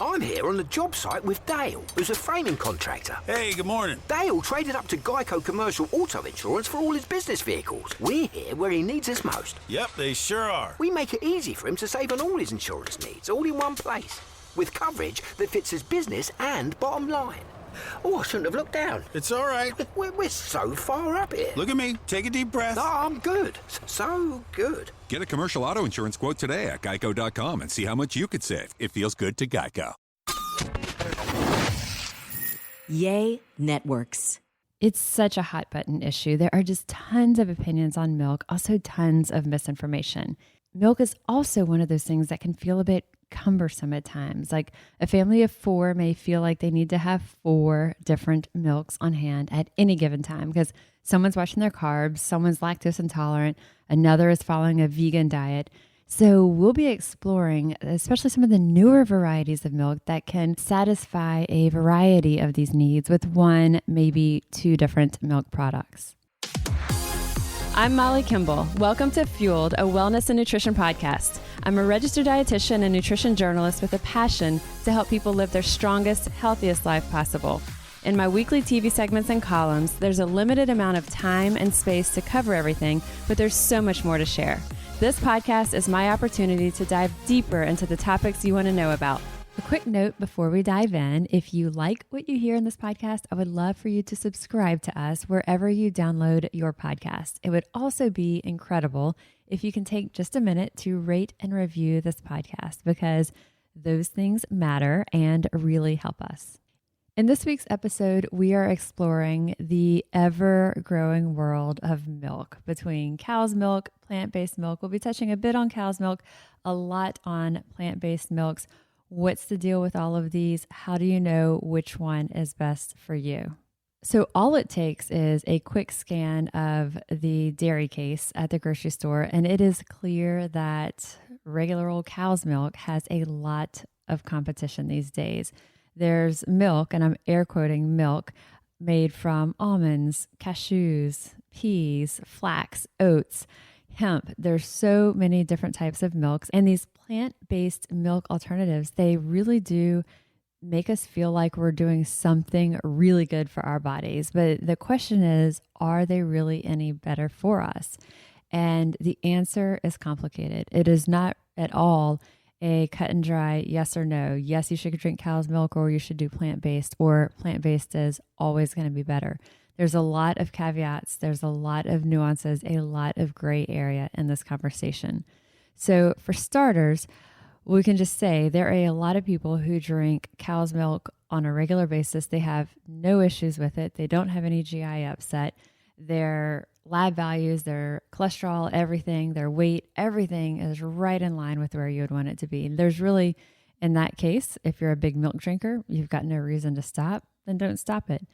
I'm here on the job site with Dale, who's a framing contractor. Hey, good morning. Dale traded up to Geico Commercial Auto Insurance for all his business vehicles. We're here where he needs us most. Yep, they sure are. We make it easy for him to save on all his insurance needs, all in one place, with coverage that fits his business and bottom line. Oh, I shouldn't have looked down. It's all right. We're so far up here. Look at me. Take a deep breath. No, I'm good. So good. Get a commercial auto insurance quote today at geico.com and see how much you could save. It feels good to Geico. Yay Networks. It's such a hot button issue. There are just tons of opinions on milk, also tons of misinformation. Milk is also one of those things that can feel a bit cumbersome at times. Like a family of 4 may feel like they need to have 4 different milks on hand at any given time because someone's watching their carbs, someone's lactose intolerant, another is following a vegan diet. So we'll be exploring especially some of the newer varieties of milk that can satisfy a variety of these needs with 1, maybe 2 different milk products. I'm Molly Kimball. Welcome to Fueled, a wellness and nutrition podcast. I'm a registered dietitian and nutrition journalist with a passion to help people live their strongest, healthiest life possible. In my weekly TV segments and columns, there's a limited amount of time and space to cover everything, but there's so much more to share. This podcast is my opportunity to dive deeper into the topics you want to know about. A quick note before we dive in, if you like what you hear in this podcast, I would love for you to subscribe to us wherever you download your podcast. It would also be incredible if you can take just a minute to rate and review this podcast because those things matter and really help us. In this week's episode, we are exploring the ever-growing world of milk between cow's milk, plant-based milk. We'll be touching a bit on cow's milk, a lot on plant-based milks. What's the deal with all of these? How do you know which one is best for you? So all it takes is a quick scan of the dairy case at the grocery store, and it is clear that regular old cow's milk has a lot of competition these days. There's milk, and I'm air quoting milk, made from almonds, cashews, peas, flax, oats, hemp. There's so many different types of milks, and these plant-based milk alternatives, they really do make us feel like we're doing something really good for our bodies. But the question is, are they really any better for us? And the answer is complicated. It is not at all a cut and dry yes or no. Yes, you should drink cow's milk, or you should do plant-based, or plant-based is always going to be better. There's a lot of caveats. There's a lot of nuances, a lot of gray area in this conversation. So for starters, we can just say there are a lot of people who drink cow's milk on a regular basis. They have no issues with it. They don't have any GI upset. Their lab values, their cholesterol, everything, their weight, everything is right in line with where you would want it to be. There's really, in that case, if you're a big milk drinker, you've got no reason to stop, then don't stop it.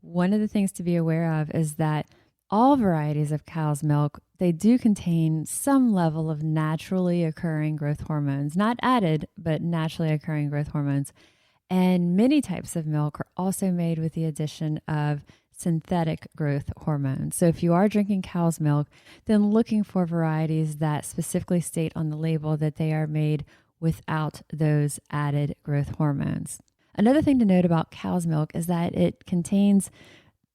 One of the things to be aware of is that all varieties of cow's milk, they do contain some level of naturally occurring growth hormones, not added, but naturally occurring growth hormones. And many types of milk are also made with the addition of synthetic growth hormones. So if you are drinking cow's milk, then looking for varieties that specifically state on the label that they are made without those added growth hormones. Another thing to note about cow's milk is that it contains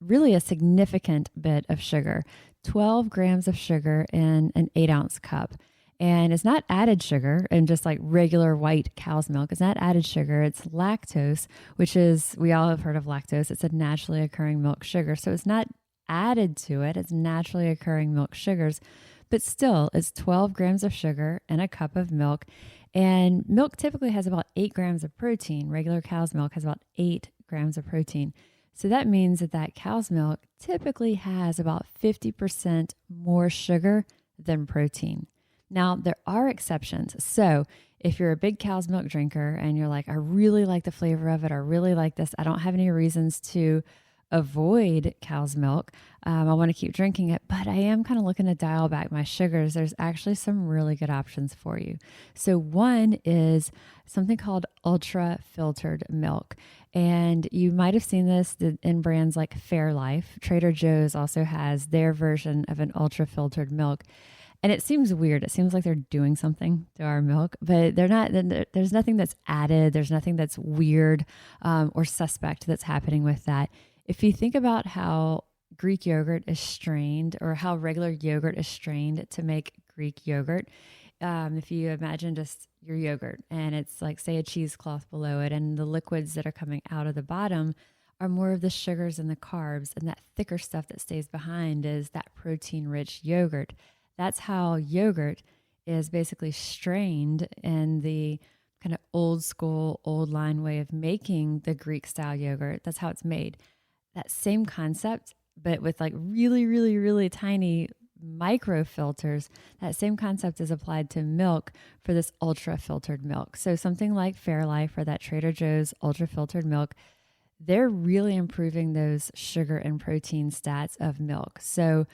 really a significant bit of sugar, 12 grams of sugar in an 8-ounce cup. And it's not added sugar, and just like regular white cow's milk, it's not added sugar. It's lactose, which is, we all have heard of lactose. It's a naturally occurring milk sugar. So it's not added to it. It's naturally occurring milk sugars. But still, it's 12 grams of sugar in a cup of milk. And milk typically has about 8 grams of protein. Regular cow's milk has about 8 grams of protein. So that means that cow's milk typically has about 50% more sugar than protein. Now, there are exceptions. So if you're a big cow's milk drinker and you're like, I really like the flavor of it, I really like this, I don't have any reasons to avoid cow's milk, I want to keep drinking it, but I am kind of looking to dial back my sugars, there's actually some really good options for you. So one is something called ultra filtered milk. And you might have seen this in brands like Fairlife. Trader Joe's also has their version of an ultra filtered milk. And it seems weird. It seems like they're doing something to our milk, but they're not. There's nothing that's added. There's nothing that's weird or suspect that's happening with that. If you think about how Greek yogurt is strained or how regular yogurt is strained to make Greek yogurt, if you imagine just your yogurt and it's like, say, a cheesecloth below it, and the liquids that are coming out of the bottom are more of the sugars and the carbs, and that thicker stuff that stays behind is that protein-rich yogurt. That's how yogurt is basically strained in the kind of old school, old line way of making the Greek style yogurt. That's how it's made. That same concept, but with like really, really, really tiny micro filters, that same concept is applied to milk for this ultra filtered milk. So something like Fairlife or that Trader Joe's ultra filtered milk, they're really improving those sugar and protein stats of milk. So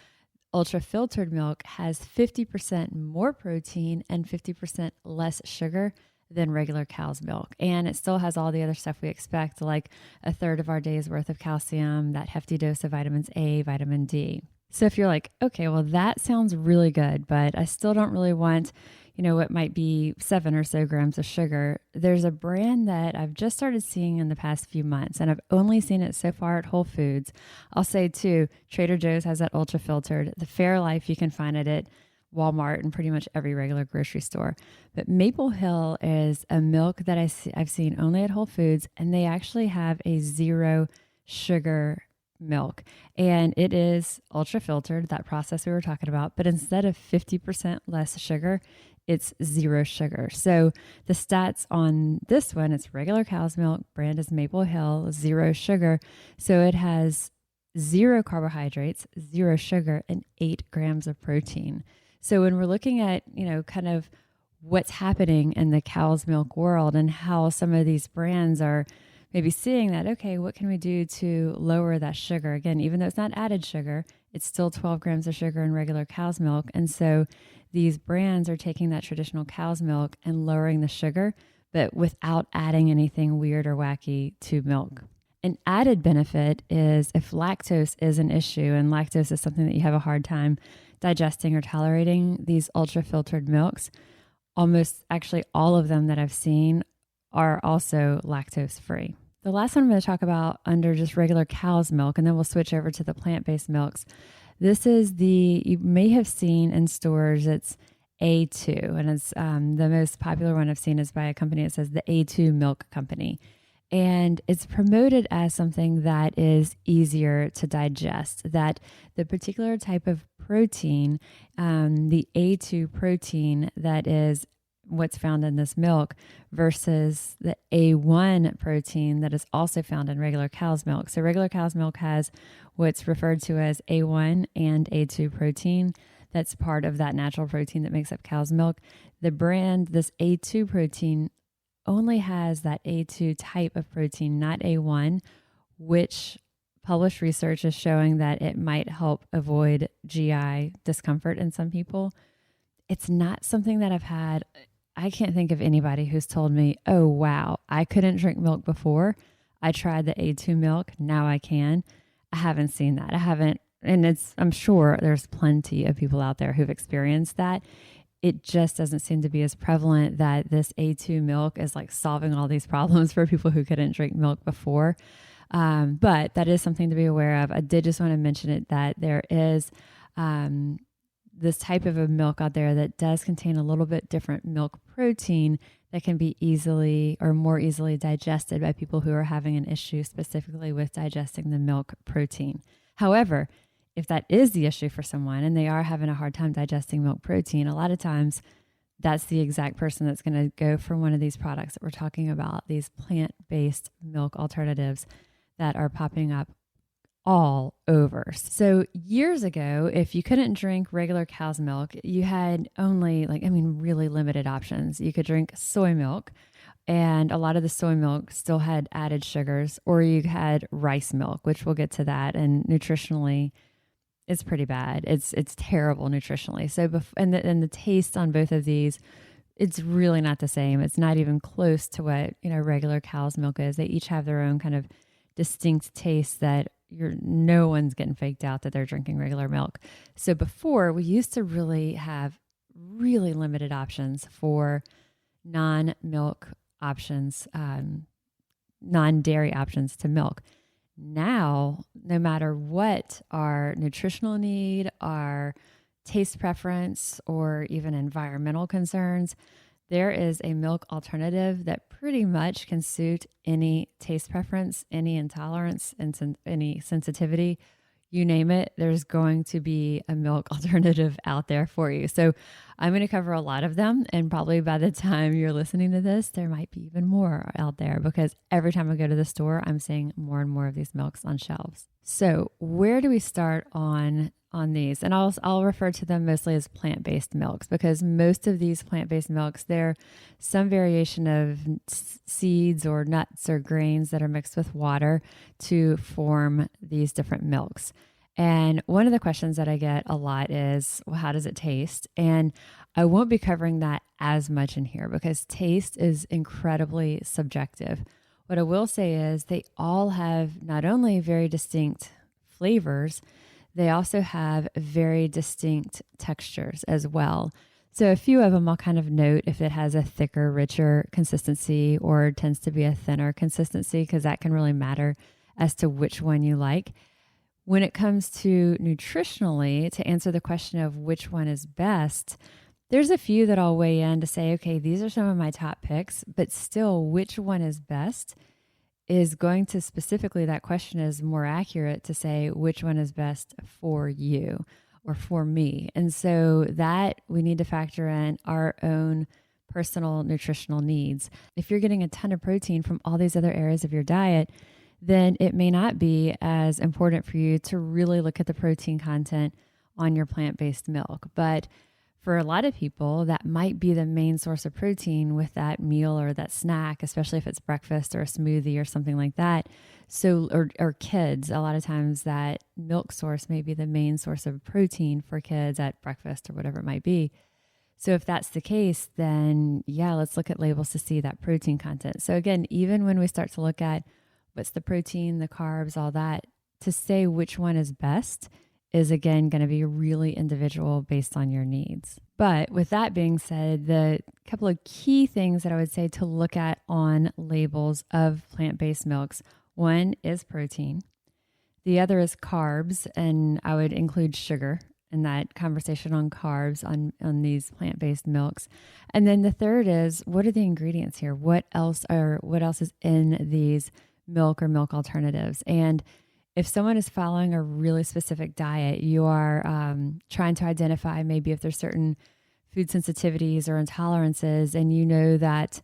ultra filtered milk has 50% more protein and 50% less sugar than regular cow's milk. And it still has all the other stuff we expect, like a third of our day's worth of calcium, that hefty dose of vitamins A, vitamin D. So if you're like, okay, well, that sounds really good, but I still don't really want, what might be 7 or so grams of sugar. There's a brand that I've just started seeing in the past few months, and I've only seen it so far at Whole Foods. I'll say too, Trader Joe's has that ultra filtered. The Fairlife you can find it at Walmart and pretty much every regular grocery store. But Maple Hill is a milk that I've seen only at Whole Foods, and they actually have a 0 sugar milk, and it is ultra filtered, that process we were talking about, but instead of 50% less sugar, it's 0 sugar. So the stats on this one, it's regular cow's milk, brand is Maple Hill, 0 sugar. So it has 0 carbohydrates, 0 sugar, and 8 grams of protein. So when we're looking at, kind of what's happening in the cow's milk world and how some of these brands are maybe seeing that, okay, what can we do to lower that sugar? Again, even though it's not added sugar, it's still 12 grams of sugar in regular cow's milk. And so these brands are taking that traditional cow's milk and lowering the sugar, but without adding anything weird or wacky to milk. An added benefit is if lactose is an issue, and lactose is something that you have a hard time digesting or tolerating, these ultra filtered milks, almost actually all of them that I've seen are also lactose free. The last one I'm going to talk about under just regular cow's milk, and then we'll switch over to the plant-based milks. This is you may have seen in stores, it's A2, and it's the most popular one I've seen is by a company that says the A2 Milk Company. And it's promoted as something that is easier to digest, that the particular type of protein, the A2 protein that is what's found in this milk versus the A1 protein that is also found in regular cow's milk. So regular cow's milk has what's referred to as A1 and A2 protein. That's part of that natural protein that makes up cow's milk. The brand, this A2 protein, only has that A2 type of protein, not A1, which published research is showing that it might help avoid GI discomfort in some people. It's not something that I've had. I can't think of anybody who's told me, oh, wow, I couldn't drink milk before. I tried the A2 milk. Now I can. I haven't seen that. I haven't. And I'm sure there's plenty of people out there who've experienced that. It just doesn't seem to be as prevalent that this A2 milk is like solving all these problems for people who couldn't drink milk before. But that is something to be aware of. I did just want to mention it, that there is this type of a milk out there that does contain a little bit different milk protein that can be easily or more easily digested by people who are having an issue specifically with digesting the milk protein. However, if that is the issue for someone and they are having a hard time digesting milk protein, a lot of times that's the exact person that's going to go for one of these products that we're talking about, these plant-based milk alternatives that are popping up all over. So years ago, if you couldn't drink regular cow's milk, you had only really limited options. You could drink soy milk, and a lot of the soy milk still had added sugars, or you had rice milk, which we'll get to that. And nutritionally, it's pretty bad. It's terrible nutritionally. So, and the taste on both of these, it's really not the same. It's not even close to what regular cow's milk is. They each have their own kind of distinct taste that no one's getting faked out that they're drinking regular milk. So before, we used to really have really limited options for non-milk options, non-dairy options to milk. Now, no matter what our nutritional need, our taste preference, or even environmental concerns, there is a milk alternative that pretty much can suit any taste preference, any intolerance, and any sensitivity. You name it, there's going to be a milk alternative out there for you. So I'm going to cover a lot of them. And probably by the time you're listening to this, there might be even more out there, because every time I go to the store, I'm seeing more and more of these milks on shelves. So where do we start on these? And I'll refer to them mostly as plant-based milks, because most of these plant-based milks, they're some variation of seeds or nuts or grains that are mixed with water to form these different milks. And one of the questions that I get a lot is, well, how does it taste? And I won't be covering that as much in here because taste is incredibly subjective. What I will say is they all have not only very distinct flavors, they also have very distinct textures as well. So a few of them I'll kind of note if it has a thicker, richer consistency or tends to be a thinner consistency, because that can really matter as to which one you like. When it comes to nutritionally, to answer the question of which one is best, there's a few that I'll weigh in to say, okay, these are some of my top picks, but still which one is best is going to specifically, that question is more accurate to say which one is best for you or for me. And so that we need to factor in our own personal nutritional needs. If you're getting a ton of protein from all these other areas of your diet, then it may not be as important for you to really look at the protein content on your plant-based milk. But for a lot of people, that might be the main source of protein with that meal or that snack, especially if it's breakfast or a smoothie or something like that. So, or kids, a lot of times that milk source may be the main source of protein for kids at breakfast or whatever it might be. So if that's the case, then yeah, let's look at labels to see that protein content. So again, even when we start to look at what's the protein, the carbs, all that, to say which one is best is again going to be really individual based on your needs. But with that being said, the couple of key things that I would say to look at on labels of plant-based milks, one is protein. The other is carbs, and I would include sugar in that conversation on carbs on these plant-based milks. And then the third is, what are the ingredients here? What else is in these milk or milk alternatives? And if someone is following a really specific diet, you are trying to identify maybe if there's certain food sensitivities or intolerances, and you know that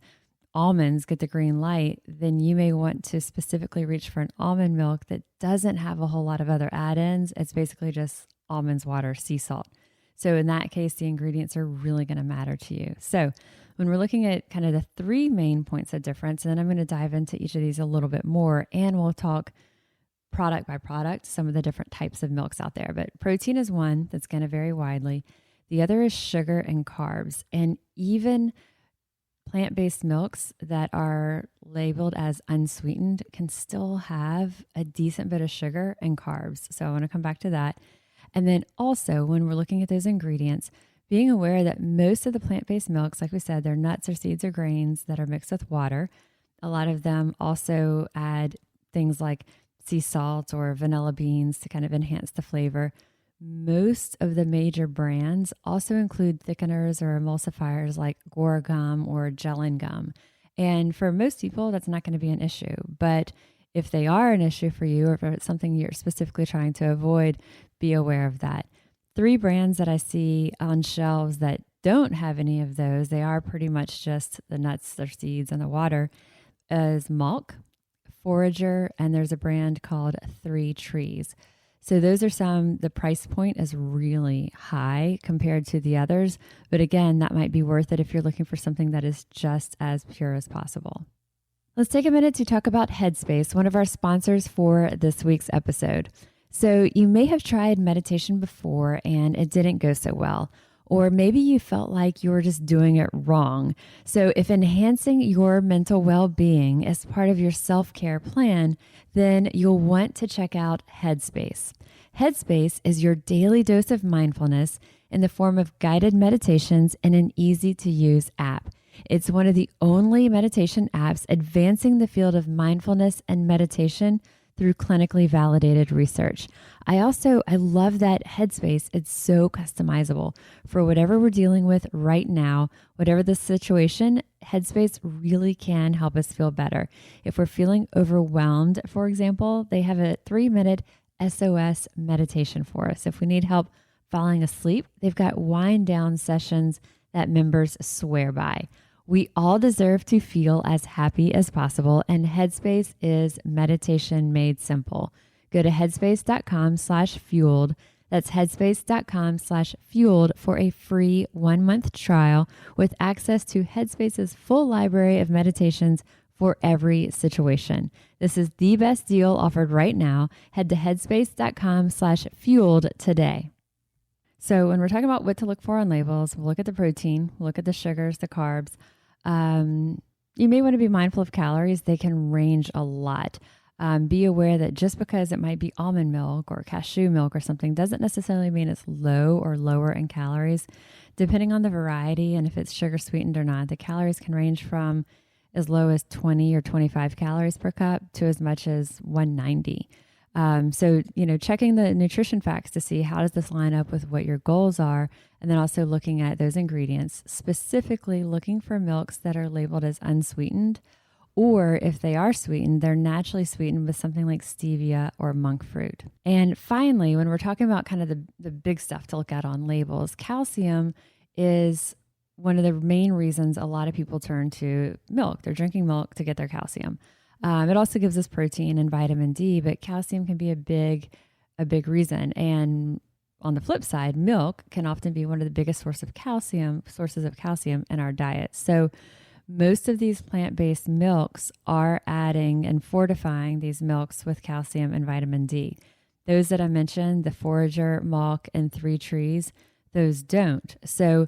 almonds get the green light, then you may want to specifically reach for an almond milk that doesn't have a whole lot of other add-ins. It's basically just almonds, water, sea salt. So in that case, the ingredients are really going to matter to you. So when we're looking at kind of the three main points of difference, and then I'm going to dive into each of these a little bit more, and we'll talk product by product, some of the different types of milks out there. But protein is one that's going to vary widely. The other is sugar and carbs. And even plant-based milks that are labeled as unsweetened can still have a decent bit of sugar and carbs. So I want to come back to that. And then also when we're looking at those ingredients, being aware that most of the plant-based milks, like we said, they're nuts or seeds or grains that are mixed with water. A lot of them also add things like sea salt or vanilla beans to kind of enhance the flavor. Most of the major brands also include thickeners or emulsifiers like guar gum or gellan gum. And for most people, that's not going to be an issue. But if they are an issue for you, or if it's something you're specifically trying to avoid, be aware of that. 3 brands that I see on shelves that don't have any of those, they are pretty much just the nuts, their seeds, and the water, is Malk, Forager, and there's a brand called 3 Trees. So those are the price point is really high compared to the others. But again, that might be worth it if you're looking for something that is just as pure as possible. Let's take a minute to talk about Headspace, one of our sponsors for this week's episode. So you may have tried meditation before and it didn't go so well. or maybe you felt like you were just doing it wrong. So if enhancing your mental well-being is part of your self-care plan, then you'll want to check out Headspace. Headspace is your daily dose of mindfulness in the form of guided meditations and an easy-to-use app. It's one of the only meditation apps advancing the field of mindfulness and meditation through clinically validated research. I love that Headspace. It's so customizable for whatever we're dealing with right now, whatever the situation. Headspace really can help us feel better. If we're feeling overwhelmed, for example, they have a 3-minute SOS meditation for us. If we need help falling asleep, they've got wind down sessions that members swear by. We all deserve to feel as happy as possible, and Headspace is meditation made simple. Go to headspace.com/fueled. That's headspace.com/fueled for a free 1-month trial with access to Headspace's full library of meditations for every situation. This is the best deal offered right now. Head to headspace.com/fueled today. So when we're talking about what to look for on labels, we'll look at the protein, we'll look at the sugars, the carbs. You may want to be mindful of calories. They can range a lot. Be aware that just because it might be almond milk or cashew milk or something doesn't necessarily mean it's low or lower in calories. Depending on the variety and if it's sugar sweetened or not, the calories can range from as low as 20 or 25 calories per cup to as much as 190. So, checking the nutrition facts to see how does this line up with what your goals are, and then also looking at those ingredients, specifically looking for milks that are labeled as unsweetened, or if they are sweetened, they're naturally sweetened with something like stevia or monk fruit. And finally, when we're talking about kind of the big stuff to look at on labels, calcium is one of the main reasons a lot of people turn to milk. They're drinking milk to get their calcium. It also gives us protein and vitamin D, but calcium can be a big reason. And on the flip side, milk can often be one of the biggest sources of calcium in our diet. So most of these plant-based milks are adding and fortifying these milks with calcium and vitamin D. Those that I mentioned, the Forager, Malk, and Three Trees, those don't. So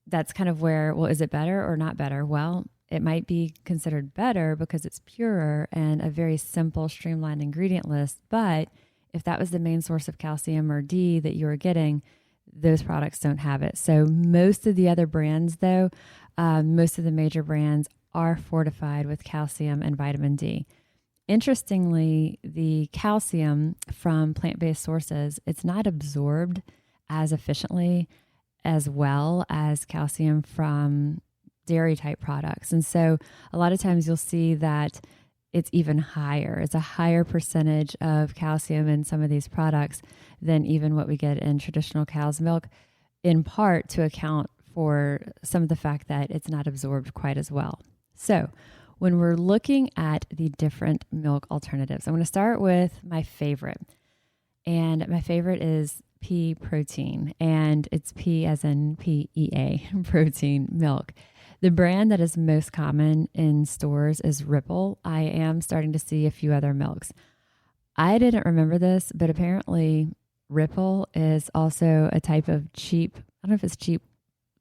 that's kind of where, well, is it better or not better? Well, it might be considered better because it's purer and a very simple, streamlined ingredient list. But if that was the main source of calcium or D that you were getting, those products don't have it. So most of the other brands, though, most of the major brands are fortified with calcium and vitamin D. Interestingly, the calcium from plant-based sources, it's not absorbed as efficiently as well as calcium from dairy type products. And so a lot of times you'll see that it's even higher. It's a higher percentage of calcium in some of these products than even what we get in traditional cow's milk, in part to account for some of the fact that it's not absorbed quite as well. So when we're looking at the different milk alternatives, I'm going to start with my favorite. And my favorite is pea protein, and it's pea as in PEA, protein milk. The brand that is most common in stores is Ripple. I am starting to see a few other milks. I didn't remember this, but apparently Ripple is also a type of cheap, I don't know if it's cheap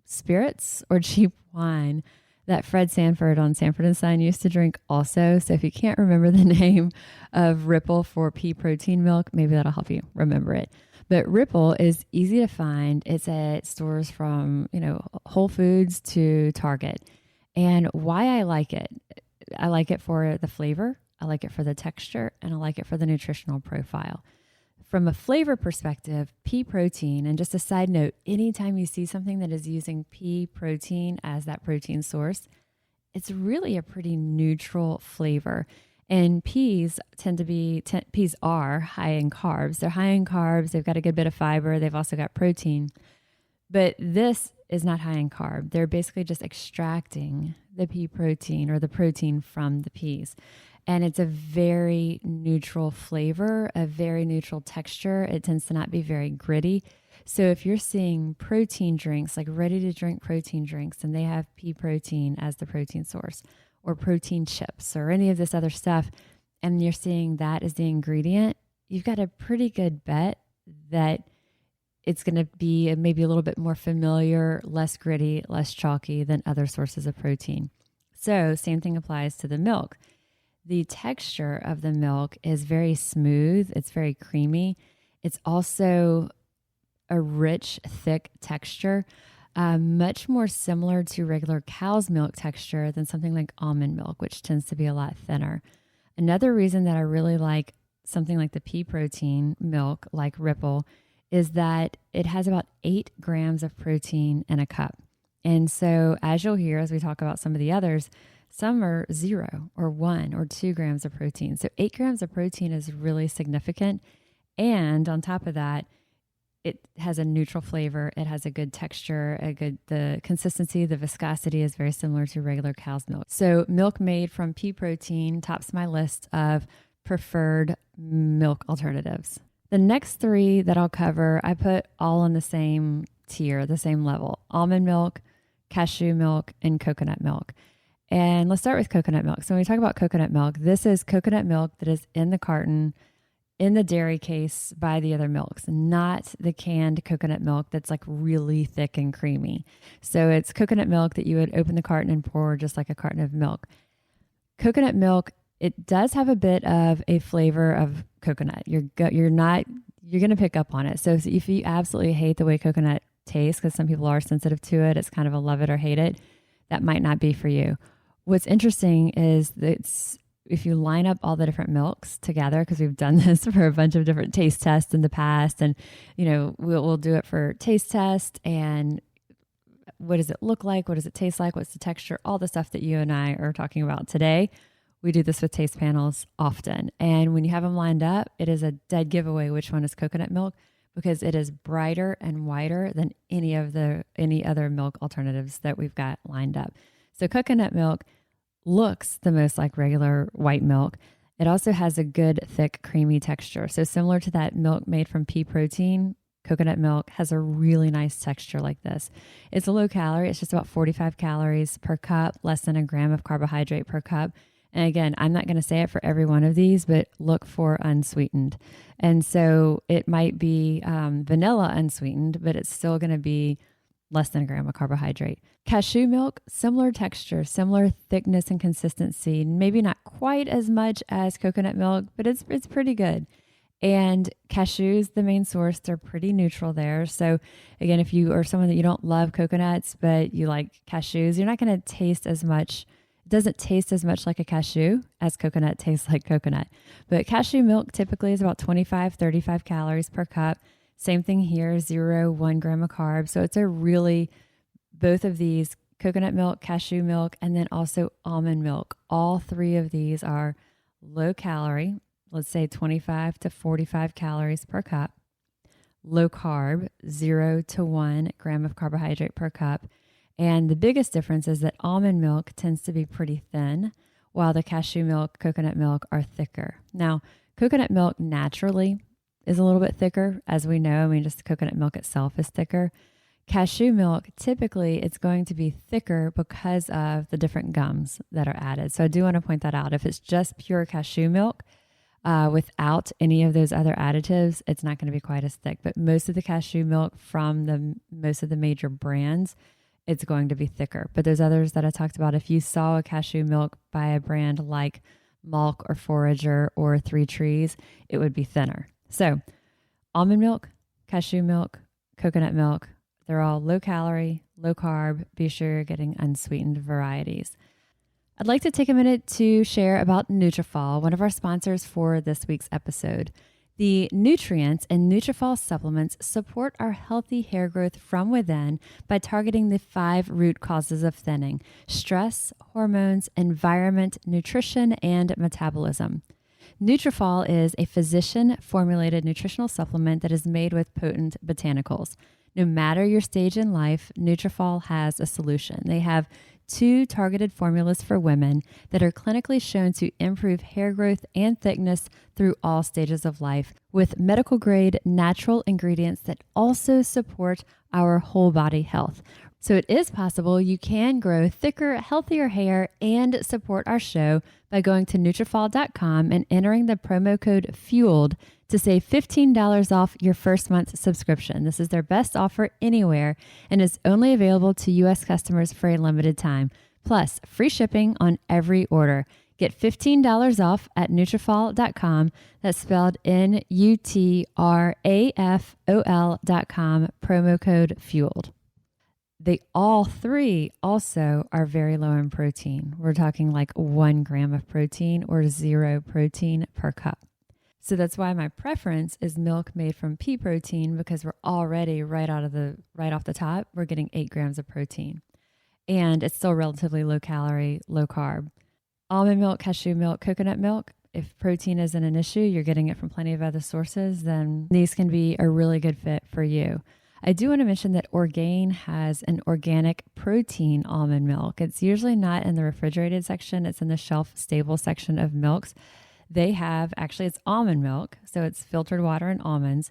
spirits or cheap wine that Fred Sanford on Sanford and Son used to drink also. So if you can't remember the name of Ripple for pea protein milk, maybe that'll help you remember it. But Ripple is easy to find. It's at stores from, Whole Foods to Target. And why I like it for the flavor, I like it for the texture, and I like it for the nutritional profile. From a flavor perspective, pea protein, and just a side note, anytime you see something that is using pea protein as that protein source, it's really a pretty neutral flavor. And peas peas are high in carbs. They're high in carbs. They've got a good bit of fiber. They've also got protein. But this is not high in carb. They're basically just extracting the pea protein or the protein from the peas. And it's a very neutral flavor, a very neutral texture. It tends to not be very gritty. So if you're seeing protein drinks, like ready to drink protein drinks, and they have pea protein as the protein source, or protein chips or any of this other stuff, and you're seeing that as the ingredient, you've got a pretty good bet that it's going to be maybe a little bit more familiar, less gritty, less chalky than other sources of protein. So same thing applies to the milk. The texture of the milk is very smooth. It's very creamy. It's also a rich, thick texture, much more similar to regular cow's milk texture than something like almond milk, which tends to be a lot thinner. Another reason that I really like something like the pea protein milk, like Ripple, is that it has about 8 grams of protein in a cup. And so as you'll hear, as we talk about some of the others, some are 0 or 1 or 2 grams of protein. So 8 grams of protein is really significant. And on top of that, it has a neutral flavor. It has a good texture, the consistency, the viscosity is very similar to regular cow's milk. So milk made from pea protein tops my list of preferred milk alternatives. The next 3 that I'll cover, I put all on the same tier, the same level: almond milk, cashew milk, and coconut milk. And let's start with coconut milk. So when we talk about coconut milk, this is coconut milk that is in the carton, in the dairy case by the other milks, not the canned coconut milk that's like really thick and creamy. So it's coconut milk that you would open the carton and pour just like a carton of milk. Coconut milk, it does have a bit of a flavor of coconut. You're going to pick up on it. So if you absolutely hate the way coconut tastes, because some people are sensitive to it, it's kind of a love it or hate it, that might not be for you. What's interesting is that if you line up all the different milks together, because we've done this for a bunch of different taste tests in the past, and we'll do it for taste test and what does it look like, what does it taste like, what's the texture, all the stuff that you and I are talking about today. We do this with taste panels often, and when you have them lined up, it is a dead giveaway which one is coconut milk, because it is brighter and whiter than any other milk alternatives that we've got lined up. So coconut milk looks the most like regular white milk. It also has a good, thick, creamy texture. So similar to that milk made from pea protein, coconut milk has a really nice texture like this. It's a low calorie. It's just about 45 calories per cup, less than 1 gram of carbohydrate per cup. And again, I'm not going to say it for every one of these, but look for unsweetened. And so it might be vanilla unsweetened, but it's still going to be less than 1 gram of carbohydrate. Cashew milk, similar texture, similar thickness and consistency, maybe not quite as much as coconut milk, but it's pretty good. And cashews, the main source, they're pretty neutral there. So again, if you are someone that you don't love coconuts, but you like cashews, you're not going to taste as much. It doesn't taste as much like a cashew as coconut tastes like coconut. But cashew milk typically is about 25, 35 calories per cup. Same thing here, 0, 1 gram of carbs. So it's both of these, coconut milk, cashew milk, and then also almond milk. All 3 of these are low calorie, let's say 25 to 45 calories per cup, low carb, 0 to 1 gram of carbohydrate per cup. And the biggest difference is that almond milk tends to be pretty thin, while the cashew milk, coconut milk are thicker. Now, coconut milk naturally is a little bit thicker, as we know. I mean, just coconut milk itself is thicker. Cashew milk, typically it's going to be thicker because of the different gums that are added. So I do want to point that out. If it's just pure cashew milk without any of those other additives, it's not going to be quite as thick. But most of the cashew milk from most of the major brands, it's going to be thicker. But there's others that I talked about. If you saw a cashew milk by a brand like Malk or Forager or Three Trees, it would be thinner. So almond milk, cashew milk, coconut milk, they're all low calorie, low carb. Be sure you're getting unsweetened varieties. I'd like to take a minute to share about Nutrafol, one of our sponsors for this week's episode. The nutrients in Nutrafol supplements support our healthy hair growth from within by targeting the 5 root causes of thinning: stress, hormones, environment, nutrition, and metabolism. Nutrafol is a physician-formulated nutritional supplement that is made with potent botanicals. No matter your stage in life, Nutrafol has a solution. They have 2 targeted formulas for women that are clinically shown to improve hair growth and thickness through all stages of life, with medical-grade natural ingredients that also support our whole body health. So it is possible you can grow thicker, healthier hair and support our show by going to Nutrafol.com and entering the promo code FUELED to save $15 off your first month's subscription. This is their best offer anywhere and is only available to U.S. customers for a limited time. Plus, free shipping on every order. Get $15 off at Nutrafol.com. That's spelled Nutrafol.com, promo code FUELED. They all three also are very low in protein. We're talking like 1 gram of protein or 0 protein per cup. So that's why my preference is milk made from pea protein, because we're already right off the top, we're getting 8 grams of protein. And it's still relatively low calorie, low carb. Almond milk, cashew milk, coconut milk, if protein isn't an issue, you're getting it from plenty of other sources, then these can be a really good fit for you. I do want to mention that Orgain has an organic protein almond milk. It's usually not in the refrigerated section. It's in the shelf stable section of milks. They have, actually it's almond milk, so it's filtered water and almonds,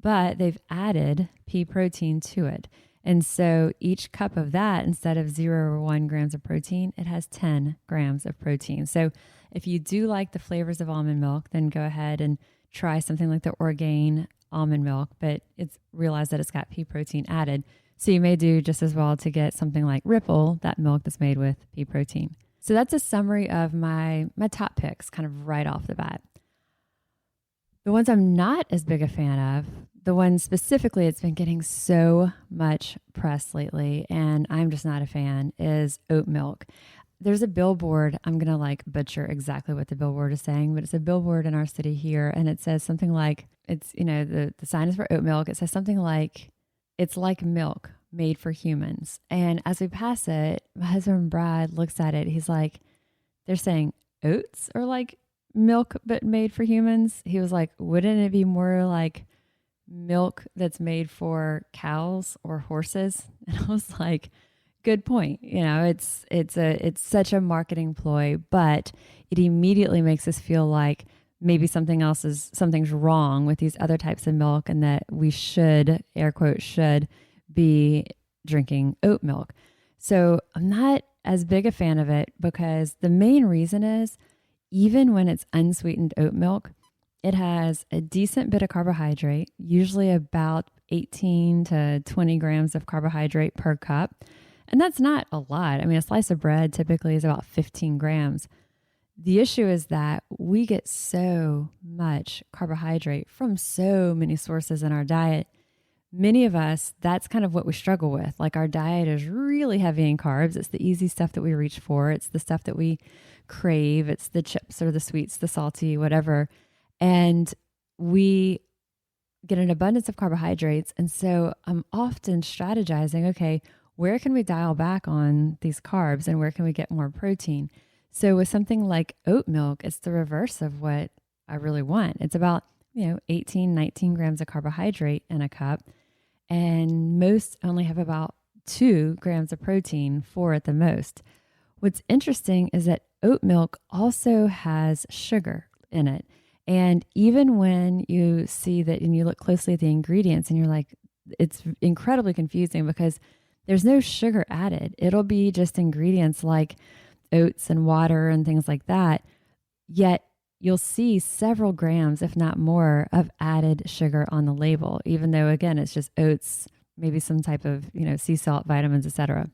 but they've added pea protein to it. And so each cup of that, instead of 0 or 1 grams of protein, it has 10 grams of protein. So if you do like the flavors of almond milk, then go ahead and try something like the Orgain almond milk, but realize that it's got pea protein added. So you may do just as well to get something like Ripple, that milk that's made with pea protein. So that's a summary of my top picks kind of right off the bat. The ones I'm not as big a fan of, the one specifically it's been getting so much press lately, and I'm just not a fan, is oat milk. There's a billboard, I'm going to like butcher exactly what the billboard is saying, but it's a billboard in our city here, and it says something like, it's, the sign is for oat milk. It says something like, it's like milk made for humans. And as we pass it, my husband Brad looks at it. He's like, they're saying oats are like milk, but made for humans. He was like, wouldn't it be more like milk that's made for cows or horses? And I was like, good point. It's such a marketing ploy, but it immediately makes us feel like maybe something's wrong with these other types of milk, and that we should, air quote, should be drinking oat milk. So I'm not as big a fan of it, because the main reason is, even when it's unsweetened oat milk, it has a decent bit of carbohydrate, usually about 18 to 20 grams of carbohydrate per cup. And that's not a lot. I mean, a slice of bread typically is about 15 grams. The issue is that we get so much carbohydrate from so many sources in our diet. Many of us, that's kind of what we struggle with. Like, our diet is really heavy in carbs. It's the easy stuff that we reach for. It's the stuff that we crave. It's the chips or the sweets, the salty, whatever. And we get an abundance of carbohydrates. And so I'm often strategizing, okay, where can we dial back on these carbs and where can we get more protein? So with something like oat milk, it's the reverse of what I really want. It's about, 18, 19 grams of carbohydrate in a cup. And most only have about 2 grams of protein, 4 at the most. What's interesting is that oat milk also has sugar in it. And even when you see that and you look closely at the ingredients and you're like, it's incredibly confusing because there's no sugar added. It'll be just ingredients like oats and water and things like that. Yet you'll see several grams, if not more, of added sugar on the label, even though, again, it's just oats, maybe some type of, sea salt, vitamins, etc.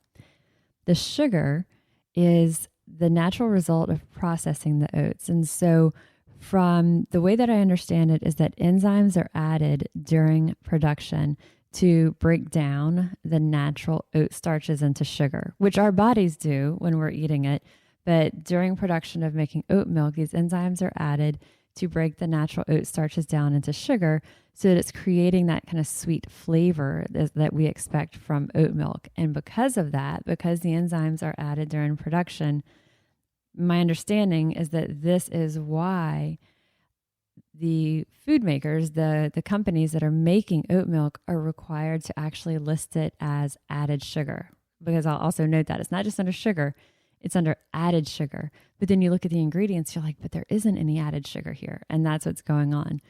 The sugar is the natural result of processing the oats. And so from the way that I understand it is that enzymes are added during production to break down the natural oat starches into sugar, which our bodies do when we're eating it. But during production of making oat milk, these enzymes are added to break the natural oat starches down into sugar so that it's creating that kind of sweet flavor that we expect from oat milk. And because of that, because the enzymes are added during production, my understanding is that this is why the food makers, the companies that are making oat milk, are required to actually list it as added sugar. Because I'll also note that it's not just under sugar, it's under added sugar. But then you look at the ingredients, you're like, but there isn't any added sugar here. And that's what's going on.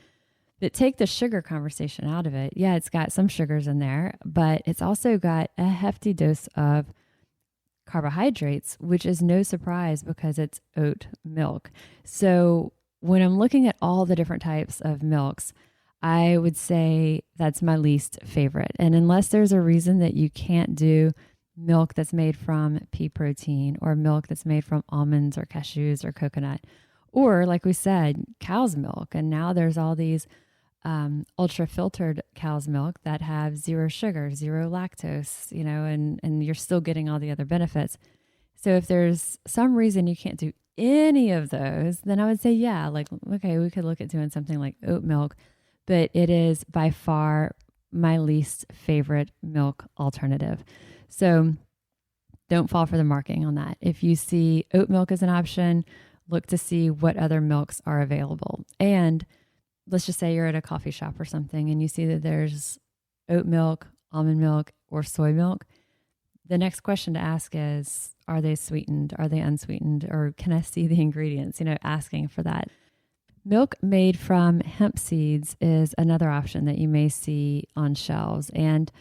But take the sugar conversation out of it. Yeah, it's got some sugars in there, but it's also got a hefty dose of carbohydrates, which is no surprise because it's oat milk. So when I'm looking at all the different types of milks, I would say that's my least favorite. And unless there's a reason that you can't do milk that's made from pea protein or milk that's made from almonds or cashews or coconut, or like we said, cow's milk. And now there's all these ultra filtered cow's milk that have zero sugar, zero lactose, and you're still getting all the other benefits. So if there's some reason you can't do any of those, then I would say, yeah, like, okay, we could look at doing something like oat milk, but it is by far my least favorite milk alternative. So don't fall for the marketing on that. If you see oat milk as an option, look to see what other milks are available. And let's just say you're at a coffee shop or something and you see that there's oat milk, almond milk, or soy milk. The next question to ask is, are they sweetened? Are they unsweetened? Or can I see the ingredients? Asking for that. Milk made from hemp seeds is another option that you may see on shelves. And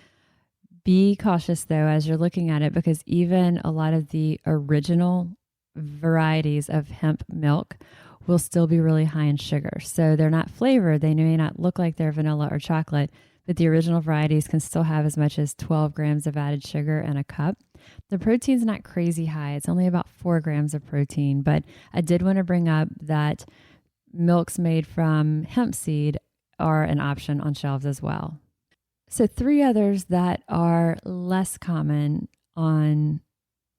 be cautious, though, as you're looking at it, because even a lot of the original varieties of hemp milk will still be really high in sugar. So they're not flavored. They may not look like they're vanilla or chocolate, but the original varieties can still have as much as 12 grams of added sugar in a cup. The protein's not crazy high. It's only about 4 grams of protein. But I did want to bring up that milks made from hemp seed are an option on shelves as well. So 3 others that are less common on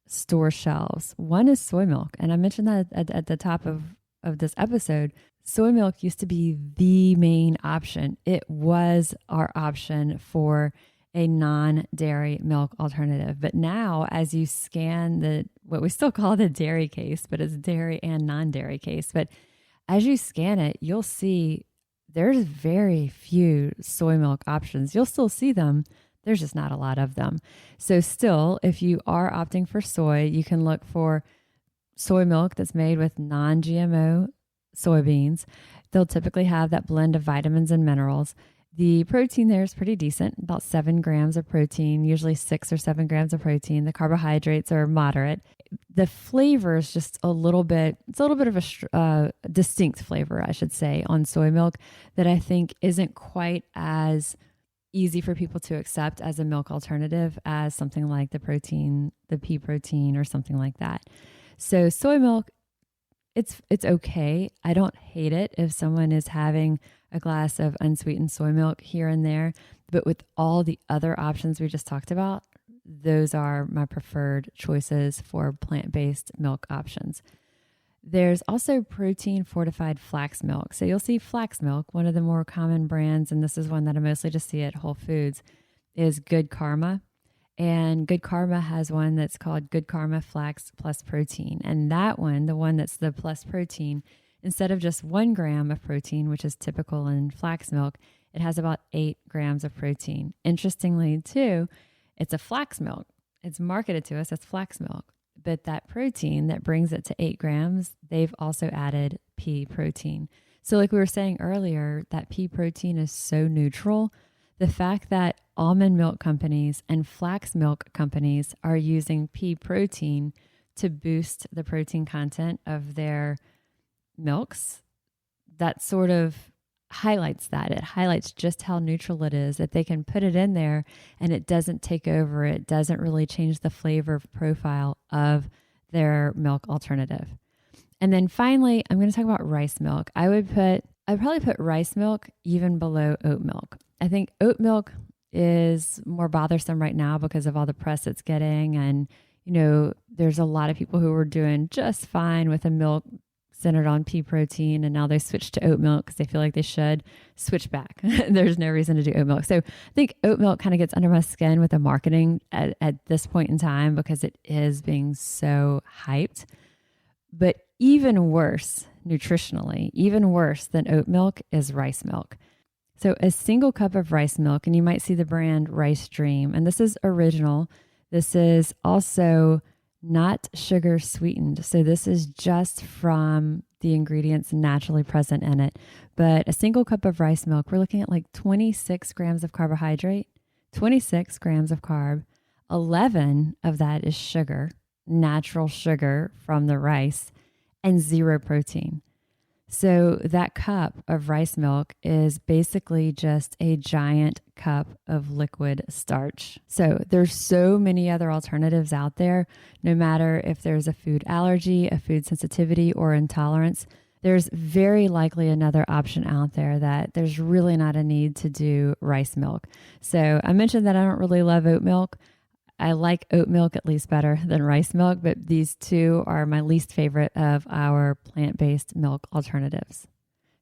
store shelves. One is soy milk. And I mentioned that at the top of this episode. Soy milk used to be the main option. It was our option for a non-dairy milk alternative. But now, as you scan what we still call the dairy case, but it's dairy and non-dairy case. But as you scan it, you'll see there's very few soy milk options. You'll still see them. There's just not a lot of them. So still, if you are opting for soy, you can look for soy milk that's made with non-GMO soybeans. They'll typically have that blend of vitamins and minerals. The protein there is pretty decent, about 7 grams of protein, usually 6 or 7 grams of protein. The carbohydrates are moderate. The flavor is just a little bit of a distinct flavor, I should say, on soy milk that I think isn't quite as easy for people to accept as a milk alternative as something like the pea protein or something like that. So soy milk, it's okay. I don't hate it if someone is having a glass of unsweetened soy milk here and there, but with all the other options we just talked about, those are my preferred choices for plant-based milk options. There's also protein fortified flax milk. So you'll see flax milk, one of the more common brands, and this is one that I mostly just see at Whole Foods, is Good Karma. And Good Karma has one that's called Good Karma Flax Plus Protein. And that one, the one that's the plus protein, instead of just 1 gram of protein, which is typical in flax milk, it has about 8 grams of protein. Interestingly, too, it's a flax milk. It's marketed to us as flax milk. But that protein that brings it to 8 grams, they've also added pea protein. So like we were saying earlier, that pea protein is so neutral. The fact that almond milk companies and flax milk companies are using pea protein to boost the protein content of their milks, that sort of highlights that. It highlights just how neutral it is, that they can put it in there and it doesn't take over. It doesn't really change the flavor profile of their milk alternative. And then finally, I'm going to talk about rice milk. I'd probably put rice milk even below oat milk. I think oat milk is more bothersome right now because of all the press it's getting. And, there's a lot of people who are doing just fine with a milk centered on pea protein, and now they switch to oat milk because they feel like they should switch back. There's no reason to do oat milk. So I think oat milk kind of gets under my skin with the marketing at this point in time because it is being so hyped. But even worse, nutritionally, even worse than oat milk is rice milk. So a single cup of rice milk, and you might see the brand Rice Dream, and this is original. This is also not sugar sweetened. So this is just from the ingredients naturally present in it. But a single cup of rice milk, we're looking at like 26 grams of carbohydrate, 26 grams of carb, 11 of that is sugar, natural sugar from the rice, and 0 protein. So that cup of rice milk is basically just a giant cup of liquid starch. So there's so many other alternatives out there. No matter if there's a food allergy, a food sensitivity, or intolerance, there's very likely another option out there that there's really not a need to do rice milk. So I mentioned that I don't really love oat milk. I like oat milk at least better than rice milk, but these two are my least favorite of our plant-based milk alternatives.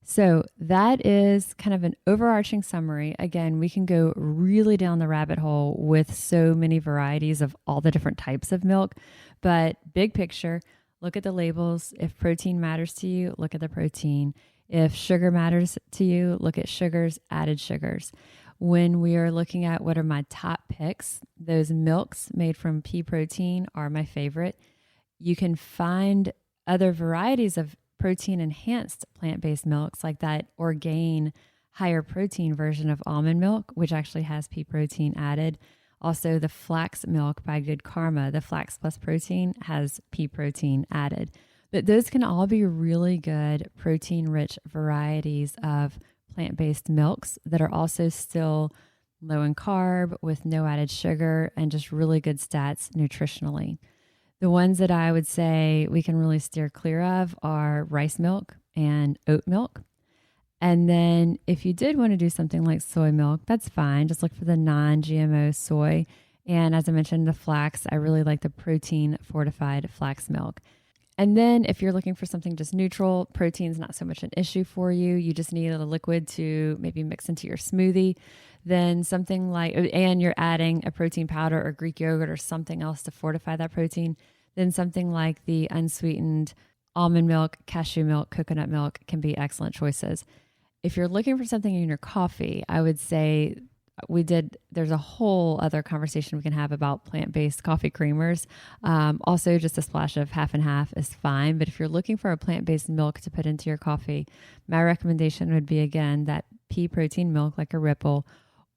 So that is kind of an overarching summary. Again, we can go really down the rabbit hole with so many varieties of all the different types of milk, but big picture, look at the labels. If protein matters to you, look at the protein. If sugar matters to you, look at sugars, added sugars. When we are looking at what are my top picks, those milks made from pea protein are my favorite. You can find other varieties of protein enhanced plant-based milks like that Orgain higher protein version of almond milk, which actually has pea protein added. Also the flax milk by Good Karma, the flax plus protein has pea protein added. But those can all be really good protein rich varieties of plant-based milks that are also still low in carb with no added sugar and just really good stats nutritionally. The ones that I would say we can really steer clear of are rice milk and oat milk. And then if you did want to do something like soy milk, that's fine. Just look for the non-GMO soy. And as I mentioned, the flax, I really like the protein fortified flax milk. And then if you're looking for something just neutral, protein's not so much an issue for you. You just need a liquid to maybe mix into your smoothie. Then something like, and you're adding a protein powder or Greek yogurt or something else to fortify that protein. Then something like the unsweetened almond milk, cashew milk, coconut milk can be excellent choices. If you're looking for something in your coffee, I would say there's a whole other conversation we can have about plant-based coffee creamers. Also just a splash of half and half is fine. But if you're looking for a plant-based milk to put into your coffee, my recommendation would be, again, that pea protein milk like a Ripple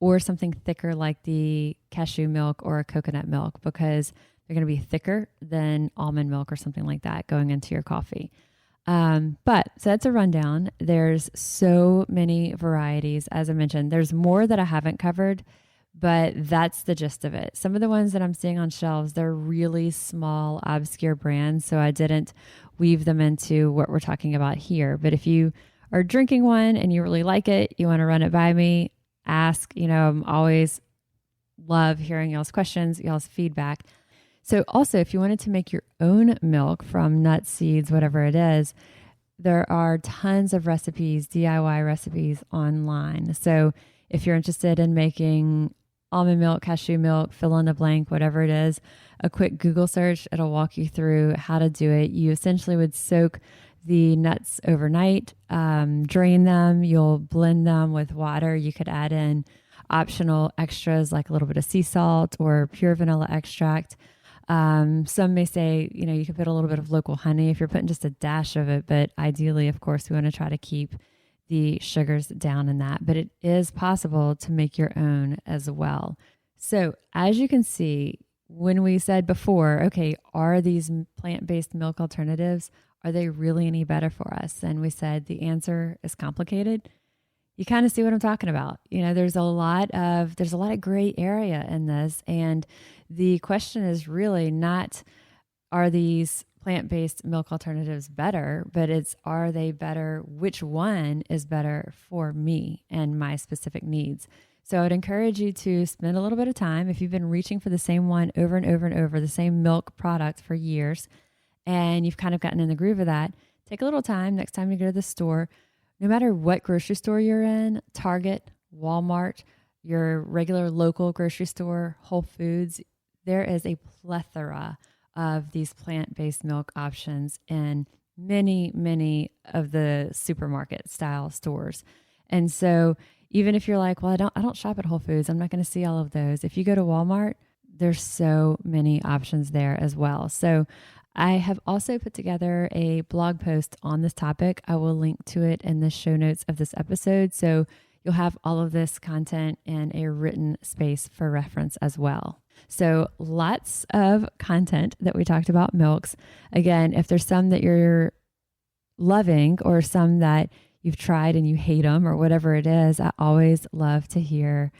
or something thicker like the cashew milk or a coconut milk, because they're going to be thicker than almond milk or something like that going into your coffee. So that's a rundown. There's so many varieties. As I mentioned, there's more that I haven't covered, but that's the gist of it. Some of the ones that I'm seeing on shelves, they're really small, obscure brands. So I didn't weave them into what we're talking about here. But if you are drinking one and you really like it, you want to run it by me, ask. I'm always love hearing y'all's questions, y'all's feedback. So also, if you wanted to make your own milk from nuts, seeds, whatever it is, there are tons of recipes, DIY recipes online. So if you're interested in making almond milk, cashew milk, fill in the blank, whatever it is, a quick Google search, it'll walk you through how to do it. You essentially would soak the nuts overnight, drain them, you'll blend them with water. You could add in optional extras like a little bit of sea salt or pure vanilla extract. Some may say, you could put a little bit of local honey if you're putting just a dash of it, but ideally, of course, we want to try to keep the sugars down in that, but it is possible to make your own as well. So as you can see, when we said before, okay, are these plant-based milk alternatives, are they really any better for us? And we said the answer is complicated. You kind of see what I'm talking about. There's a lot of gray area in this. And the question is really not, are these plant-based milk alternatives better, but are they better? Which one is better for me and my specific needs? So I would encourage you to spend a little bit of time. If you've been reaching for the same one over and over and over, the same milk product for years, and you've kind of gotten in the groove of that, take a little time next time you go to the store. No matter what grocery store you're in, Target, Walmart, your regular local grocery store, Whole Foods, there is a plethora of these plant-based milk options in many, many of the supermarket style stores. And so even if you're like, well, I don't shop at Whole Foods, I'm not going to see all of those. If you go to Walmart, there's so many options there as well. So I have also put together a blog post on this topic. I will link to it in the show notes of this episode. So you'll have all of this content in a written space for reference as well. So lots of content that we talked about milks. Again, if there's some that you're loving or some that you've tried and you hate them or whatever it is, I always love to hear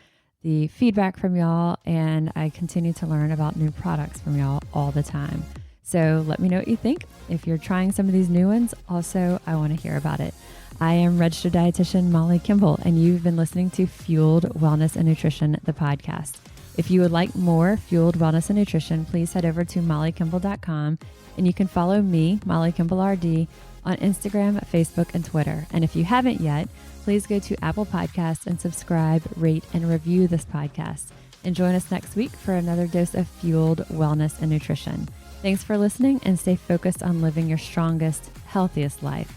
the feedback from y'all. And I continue to learn about new products from y'all all the time. So let me know what you think. If you're trying some of these new ones, also, I want to hear about it. I am registered dietitian Molly Kimball, and you've been listening to Fueled Wellness and Nutrition, the podcast. If you would like more Fueled Wellness and Nutrition, please head over to mollykimball.com, and you can follow me, Molly Kimball RD, on Instagram, Facebook, and Twitter. And if you haven't yet, please go to Apple Podcasts and subscribe, rate, and review this podcast. And join us next week for another dose of Fueled Wellness and Nutrition. Thanks for listening, and stay focused on living your strongest, healthiest life.